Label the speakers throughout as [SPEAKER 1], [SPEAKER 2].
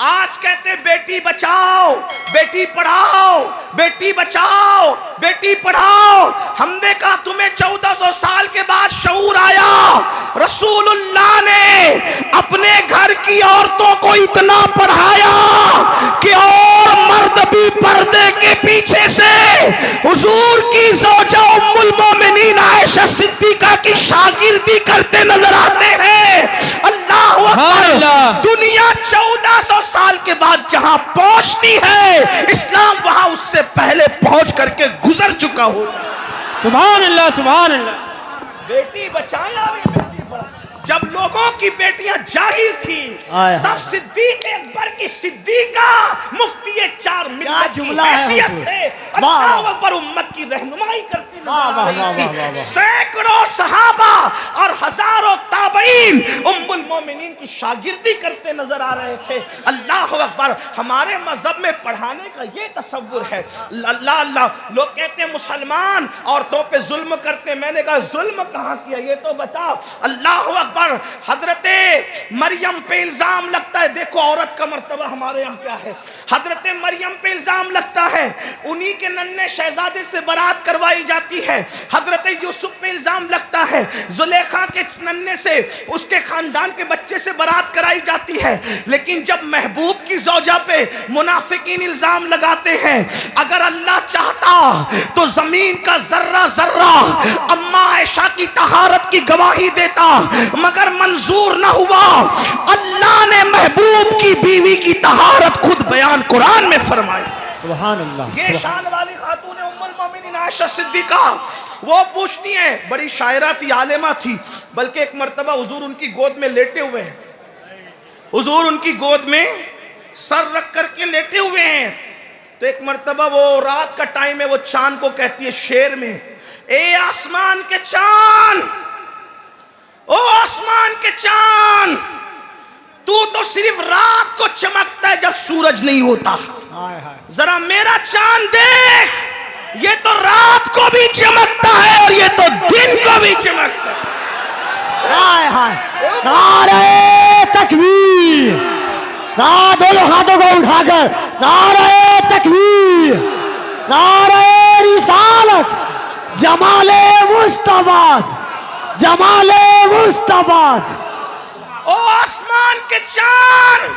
[SPEAKER 1] आज कहते बेटी बचाओ, बेटी पढ़ाओ, बेटी बचाओ, बेटी पढ़ाओ। हमने कहा तुम्हें 1400 साल के बाद शऊर आया। रसूलुल्लाह ने अपने घर की औरतों को इतना पढ़ाया कि और मर्द भी पर्दे के पीछे से हुजूर की ज़ौजा उम्मुल मोमिनीन आयशा सिद्दीका की शागिर्दी करते नजर आते हैं। अल्लाह अकबर। दुनिया 1400 साल के बाद जहां पहुंचती है, इस्लाम वहां उससे पहले पहुंच करके गुजर चुका हो।
[SPEAKER 2] सुभान अल्लाह, सुभान अल्लाह।
[SPEAKER 1] बेटी बचाया भी, बेटी पढ़ाया। जब लोगों की बेटियां जाहिल थी, तब सिद्दीक अकबर की सिद्दीका मुफ्ती 4 मिल्लत की हैसियत से अल्लाह अकबर उम्मत की रहनुमाई करती नजर। सैकड़ों सहाबा और हजारों ताबईन उम्मुल मोमिनीन की शागिर्दी करते नजर आ रहे थे। अल्लाह अकबर। हमारे मजहब में पढ़ाने का ये तसव्वुर है। अल्लाह अल्लाह। लोग कहते हैं मुसलमान औरतों पे जुल्म करते। मैंने कहा जुल्म कहाँ किया, ये तो बताओ। अल्लाह अकबर। हजरते मरियम पे इल्जाम लगता है। देखो औरत का मर्तबा हमारे यहाँ क्या है। हजरते मरियम पे इल्जाम लगता है, उन्हीं के नन्हे शहजादे से बारात करवाई जाती है। हजरते यूसुफ पे इल्जाम लगता है, जुलेखा के नन्हे से उसके खानदान के बच्चे से बारात कराई जाती है। लेकिन जब महबूब की ज़ौजा पे मुनाफिकीन इल्जाम लगाते हैं, अगर अल्लाह चाहता तो जमीन का जर्रा जर्रा अम्मा आयशा की तहारत की गवाही देता, मगर मंजूर न हुआ। अल्लाह ने महबूब की बीवी की तहारत खुद बयान कुरान में फरमाई।
[SPEAKER 2] सुभान अल्लाह।
[SPEAKER 1] ये शान वाली खातून उम्मुल मोमिनीन आयशा सिद्दीका, वो पूछती हैं, बड़ी शायरा थी, आलिमा थी, बल्कि एक मर्तबा हुजूर उनकी गोद में लेटे हुए हैं। हुजूर उनकी गोद में सर रख करके लेटे हुए हैं। तो एक मर्तबा वो रात का टाइम है, वो चांद को कहती है शेर में, ए आसमान के चांद, ओ आसमान के चांद, तू तो सिर्फ रात को चमकता है जब सूरज नहीं होता। जरा मेरा चांद देख, ये तो रात को भी चमकता है और ये तो दिन को भी चमकता है।
[SPEAKER 2] हाय हाय। नारे तकबीर। दोनों हाथों को उठाकर नारे तकबीर, नारे रिसालत, जमाले मुस्तफा, जमाले मुस्तफा।
[SPEAKER 1] ओ आसमान के चांद,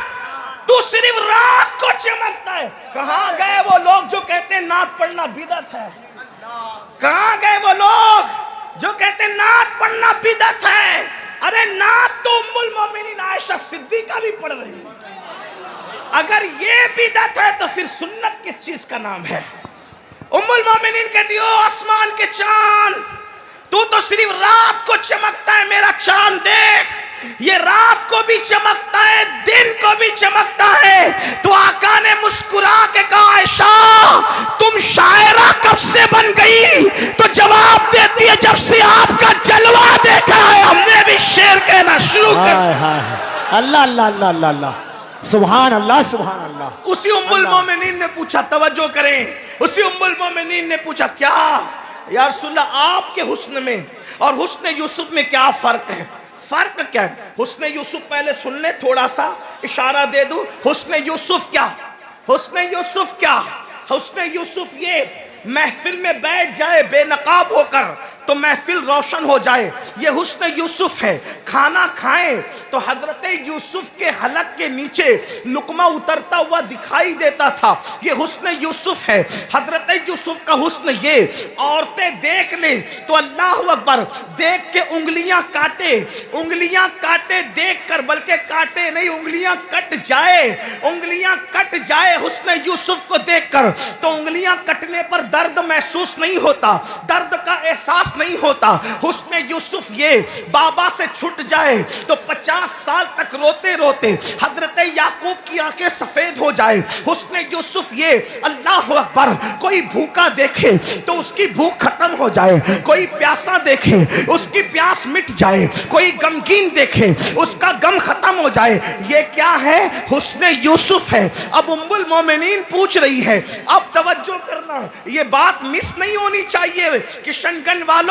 [SPEAKER 1] तू सिर्फ रात को चमकता है। कहां गए वो लोग जो कहते हैं नात पढ़ना बिदअत है? कहां गए वो लोग जो कहते हैं नात पढ़ना बिदअत है? अरे नात तो उम्मुल मोमिनीन आयशा सिद्दीका भी पढ़ रही है। अगर ये बिदअत है तो फिर सुन्नत किस चीज का नाम है? उम्मुल मोमिनीन कहती हो आसमान के चांद, तू तो सिर्फ रात को चमकता है, मेरा चांद देख, ये रात को भी चमकता है, दिन को भी चमकता है। तो आका ने मुस्कुरा के कहा, आयशा तुम शायरा कब से बन गई? तो जवाब देती है, जब से आपका जलवा देखा है हमने भी शेर कहना शुरू कर।
[SPEAKER 2] अल्लाह अल्लाह अल्लाह अल्लाह अल्लाह, सुभान अल्लाह, सुभान अल्लाह।
[SPEAKER 1] उसी उम्मुल मोमिनीन ने पूछा, तवज्जो करें, उसी उम्मुल मोमिनीन ने पूछा, क्या या रसूलल्लाह आपके हुस्न में और हुस्न यूसुफ में क्या फर्क है? फर्क क्या है? हुस्न यूसुफ पहले सुन ले, थोड़ा सा इशारा दे दूं। हुस्न यूसुफ क्या? हुस्न यूसुफ क्या? हुस्न यूसुफ ये महफिल में बैठ जाए बेनकाब होकर तो महफिल रोशन हो जाए, ये हुस्न यूसुफ है। खाना खाएं तो हजरत यूसुफ के हलक के नीचे लुकमा उतरता हुआ दिखाई देता था, ये हुस्न यूसुफ है। हजरत यूसुफ का हुस्न ये, औरतें देख ले तो अल्लाह अकबर, देख के उंगलियां काटे, उंगलियां काटे देख कर, बल्कि काटे नहीं, उंगलियां कट जाए, उंगलियां कट जाए हुस्न यूसुफ को देखकर। तो उंगलियां कटने पर दर्द महसूस नहीं होता, दर्द का एहसास नहीं होता। हुस्न यूसुफ ये, बाबा से छूट जाए तो 50 साल तक रोते रोते हजरत याकूब की आंखें सफेद हो जाए। हुस्न यूसुफ ये, अल्लाह अकबर, कोई भूखा देखे तो उसकी भूख खत्म हो जाए, कोई प्यासा देखे उसकी प्यास मिट जाए, कोई गमगीन देखे उसका गम खत्म हो जाए। ये क्या है? हुस्न यूसुफ है। अब उम्मुल मोमिनीन पूछ रही है, अब तवज्जो करना, ये बात मिस नहीं होनी चाहिए किशनगंज वालों,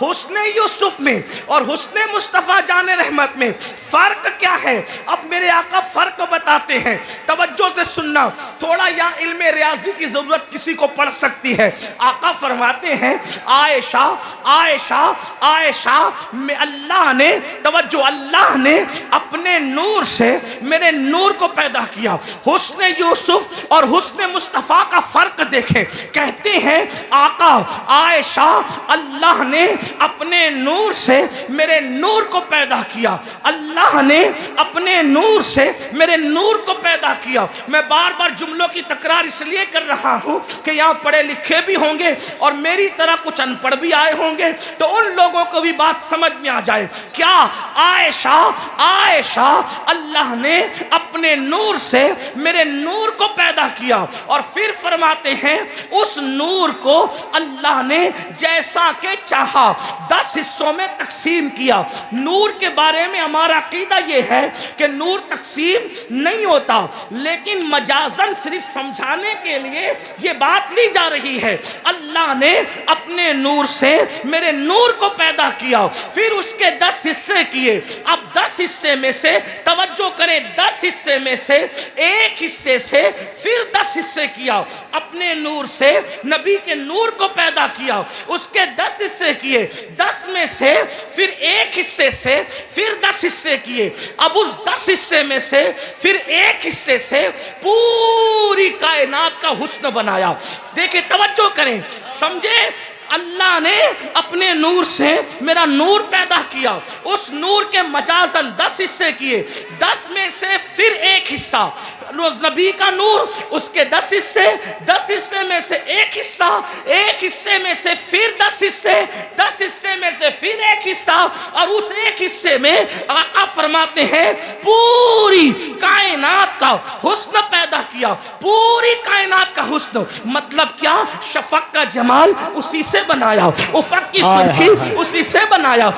[SPEAKER 1] हुस्न यूसुफ में और हुस्न मुस्तफा जाने रहमत में फर्क क्या है? अब मेरे आका फर्क फर्क बताते हैं। तवज्जो से सुनना, थोड़ा यहाँ इल्मे रियाजी की जरूरत किसी को पड़ सकती है। आका फरमाते हैं आयशा आयशा आयशा में अल्लाह ने, तवज्जो, अल्लाह ने अपने नूर से मेरे नूर को पैदा किया। हुस्न यूसुफ और हुस्न मुस्तफ़ा का फर्क देखें। कहते हैं आका आयशा अल्लाह ने अपने नूर से मेरे नूर को पैदा किया, अल्लाह ने अपने नूर से मेरे नूर को पैदा किया। मैं बार बार जुमलों की तकरार इसलिए कर रहा हूं कि यहां पढ़े लिखे भी होंगे और मेरी तरह कुछ अनपढ़ भी आए होंगे, तो उन लोगों को भी बात समझ में आ जाए। क्या आयशा आयशा अल्लाह ने अपने नूर से मेरे नूर को पैदा किया और फिर फरमाते हैं उस नूर को अल्लाह ने जैसा के चाहा 10 हिस्सों में तकसीम किया। नूर के बारे में हमारा अकीदा यह है कि नूर तकसीम नहीं होता, लेकिन मजाजन सिर्फ समझाने के लिए यह बात ली जा रही है। अल्लाह ने अपने नूर से मेरे नूर को पैदा किया, फिर उसके 10 हिस्से किए। अब 10 हिस्से में से, तवज्जो करें, 10 हिस्से में से एक हिस्से से फिर 10 हिस्से किया। अपने नूर से नबी के नूर को पैदा किया, उसके 10 हिस्से किए, 10 में से फिर एक हिस्से से फिर 10 हिस्से किए। अब उस 10 हिस्से में से फिर एक हिस्से से पूरी कायनात का हुस्न बनाया। देखिए, तवज्जो करें, समझे। अल्लाह ने अपने नूर से मेरा नूर पैदा किया, उस नूर के मजाजन 10 हिस्से किए, 10 में से फिर एक हिस्सा नबी का नूर, उसके 10 हिस्से, 10 हिस्से में से एक हिस्सा, एक हिस्से में से फिर 10 हिस्से, 10 हिस्से में से फिर एक हिस्सा, और उस एक हिस्से में आका फरमाते हैं पूरी कायनात का हुस्न पैदा किया। पूरी कायनात का हुस्न मतलब क्या? शफक का जमाल उसी से बनाया, उफक की सुर्खी उसी से बनाया,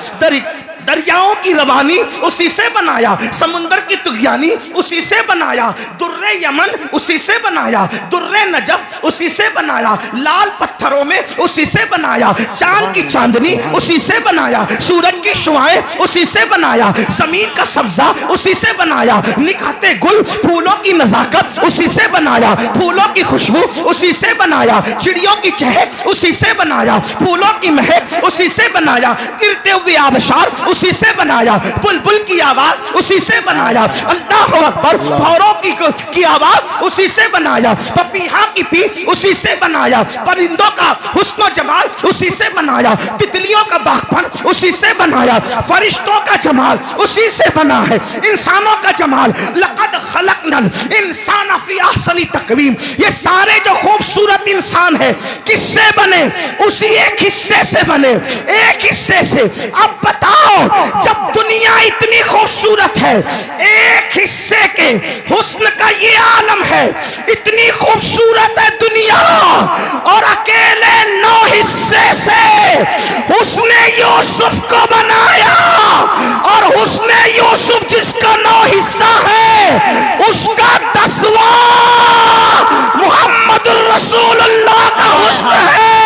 [SPEAKER 1] दरियाओं की रवानी उसी से बनाया, समुंदर की तुगयानी उसी से बनाया, दुर्रे यमन उसी से बनाया, दुर्रे नजफ उसी से बनाया, लाल पत्थरों में उसी से बनाया, चांद की चांदनी उसी से बनाया, सूरज की शुआएं उसी से बनाया, जमीन का सब्जा उसी से बनाया, निखाते गुल फूलों की नजाकत उसी से बनाया, फूलों की खुशबू उसी से बनाया, चिड़ियों की चहक उसी से बनाया, फूलों की महक उसी से बनाया, गिरते हुए आबशार उसी से बनाया, बुलबुल की आवाज उसी से बनाया, अल्लाह अकबर, भौरों की आवाज उसी से बनाया, पपीहा की पीठ उसी से बनाया, परिंदों का हुस्न जमाल उसी से बनाया, तितलियों का बागपन उसी से बनाया, फरिश्तों का जमाल उसी से बना है, इंसानों का जमाल, लक़द खलक़नल इंसान फी अहसनी तक़वीम, ये सारे जो खूबसूरत इंसान है किससे बने? उसी एक हिस्से से बने, एक हिस्से से। अब बताओ, जब दुनिया इतनी खूबसूरत है, एक हिस्से के हुस्न का ये आलम है, इतनी खूबसूरत है दुनिया, और अकेले 9 हिस्से से हुस्न यूसुफ को बनाया, और हुस्न यूसुफ जिसका 9 हिस्सा है, उसका 10वां मुहम्मद रसूलुल्लाह का हुस्न है।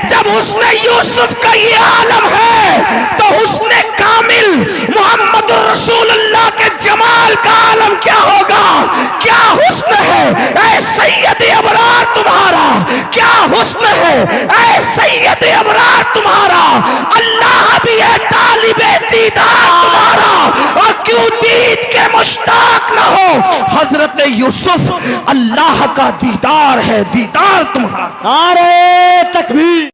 [SPEAKER 1] जब हुस्न यूसुफ का ये आलम है, तो हुस्न कामिल मोहम्मद रसूलुल्लाह के जमाल का आलम क्या होगा? क्या हुस्न है ऐ सैयद अबरार तुम्हारा, क्या हुस्न है ऐ सैयद अबरार तुम्हारा। अल्लाह भी है तालिबे दीदार तुम्हारा, और क्यों दीद के मुश्ताक न हो। हजरत यूसुफ अल्लाह का दीदार है, दीदार तुम्हारा।
[SPEAKER 2] नारे तकबीर।